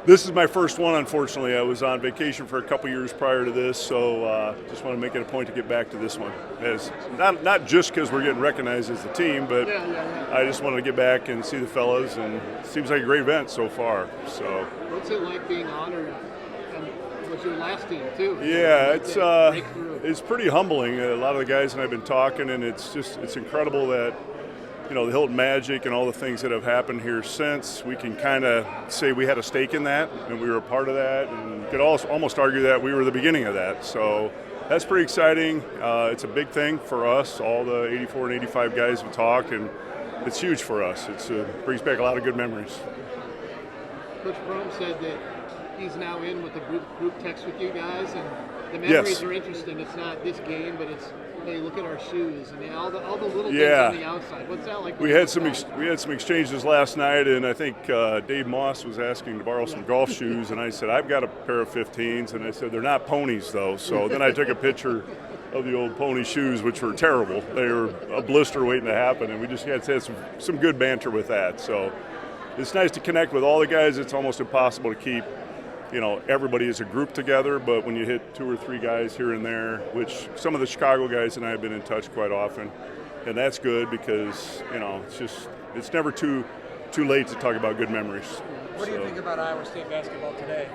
This is my first one, unfortunately. I was on vacation for a couple years prior to this, so just want to make it a point to get back to this one. As not just because we're getting recognized as the team, but I just wanted to get back and see the fellas, and it seems like a great event so far. So, what's it like being honored? And was your last team too? Yeah, it's pretty humbling. A lot of the guys and I've been talking, and it's incredible that, you know, the Hilton Magic and all the things that have happened here since, we can kind of say we had a stake in that and we were a part of that, and could also almost argue that we were the beginning of that. So that's pretty exciting. It's a big thing for us. All the 84 and 85 guys have talked, and it's huge for us. It brings back a lot of good memories. Coach Prohm said that he's now in with the group text with you guys, and the memories are interesting. It's not this game, but it's, hey, look at our shoes and all the little things on the outside. What's that like? We had some exchanges last night, and I think Dave Moss was asking to borrow some golf shoes, and I said, I've got a pair of 15s, and I said, they're not ponies though. So then I took a picture of the old pony shoes, which were terrible. They were a blister waiting to happen, and we just had some good banter with that. So it's nice to connect with all the guys. It's almost impossible to keep, you know, everybody as a group together, but when you hit 2 or 3 guys here and there, which some of the Chicago guys and I have been in touch quite often, and that's good because, you know, it's never too late to talk about good memories. What do you think about Iowa State basketball today?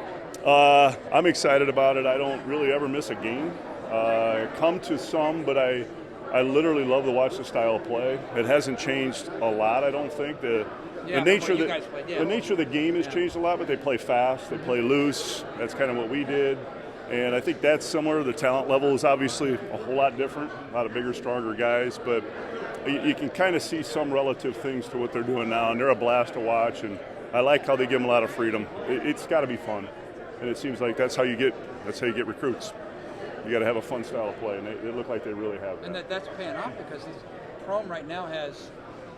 I'm excited about it. I don't really ever miss a game. I come to some, but I literally love to watch the style of play. It hasn't changed a lot, I don't think. The nature of the game has changed a lot, but they play fast, they play loose. That's kind of what we did, and I think that's similar. The talent level is obviously a whole lot different, a lot of bigger, stronger guys, but you can kind of see some relative things to what they're doing now, and they're a blast to watch, and I like how they give them a lot of freedom. It's got to be fun, and it seems like that's how you get recruits. You got to have a fun style of play, and they look like they really have that. And that's paying off because Prohm right now has,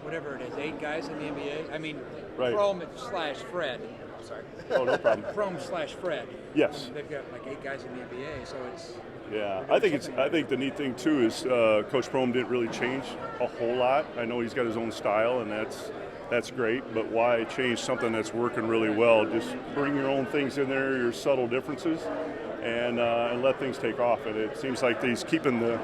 whatever it is, 8 guys in the NBA. I mean, right. Prohm/Fred. Sorry. Oh, no problem. Prohm/Fred. Yes. They've got like 8 guys in the NBA, so it's. Yeah, I think the neat thing too is Coach Prohm didn't really change a whole lot. I know he's got his own style, and that's great. But why change something that's working really well? Just bring your own things in there, your subtle differences, and let things take off. And it seems like he's keeping the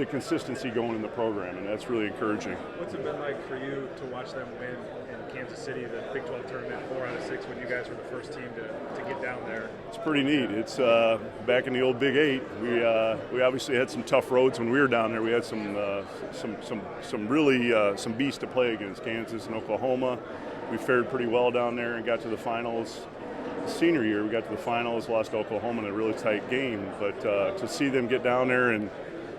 consistency going in the program, and that's really encouraging. What's it been like for you to watch them win in Kansas City, the Big 12 tournament, 4 out of 6, when you guys were the first team to get down there? It's pretty neat. It's back in the old Big 8. We obviously had some tough roads when we were down there. We had some really some beasts to play against, Kansas and Oklahoma. We fared pretty well down there and got to the finals. Senior year, we got to the finals, lost to Oklahoma in a really tight game. But to see them get down there and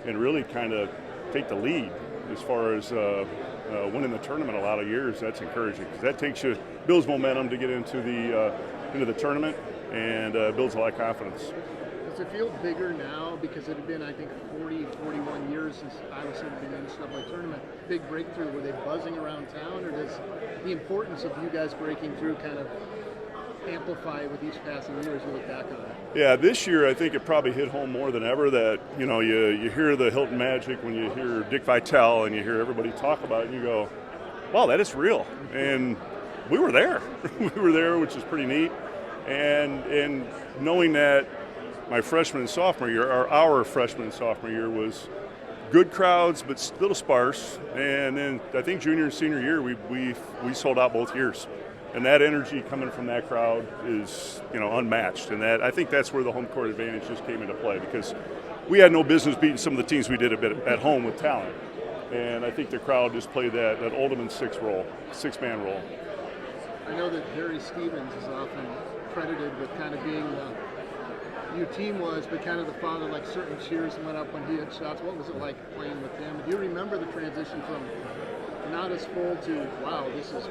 really kind of take the lead as far as winning the tournament a lot of years, that's encouraging because that builds momentum to get into the tournament and builds a lot of confidence. Does it feel bigger now because it had been, I think, 41 years since Iowa State had been in the NCAA tournament? Big breakthrough. Were they buzzing around town, or does the importance of you guys breaking through kind of amplify with each passing year as you look back on it? Yeah, this year I think it probably hit home more than ever that, you know, you hear the Hilton Magic when you hear Dick Vitale and you hear everybody talk about it and you go, wow, that is real. And we were there. We were there, which is pretty neat. And knowing that my freshman and sophomore year, or our freshman and sophomore year, was good crowds but a little sparse. And then I think junior and senior year we sold out both years. And that energy coming from that crowd is, you know, unmatched. And I think that's where the home court advantage just came into play, because we had no business beating some of the teams we did a bit at home with talent. And I think the crowd just played that ultimate six-man role. I know that Harry Stevens is often credited with kind of being your team was, but kind of the father, like certain cheers went up when he had shots. What was it like playing with him? Do you remember the transition from not as full to, wow, this is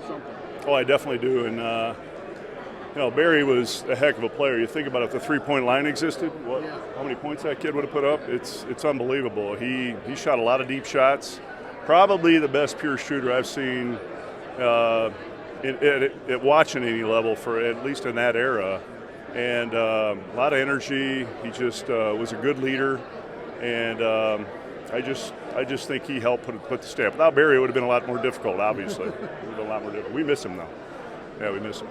something? Oh, I definitely do. And, you know, Barry was a heck of a player. You think about it, if the three-point line existed, how many points that kid would have put up? It's unbelievable. He shot a lot of deep shots. Probably the best pure shooter I've seen at watching any level, for at least in that era. And a lot of energy. He just was a good leader. And I just think he helped put the stamp. Without Barry, it would have been a lot more difficult, obviously. It would have been a lot more difficult. We miss him, though. Yeah, we miss him.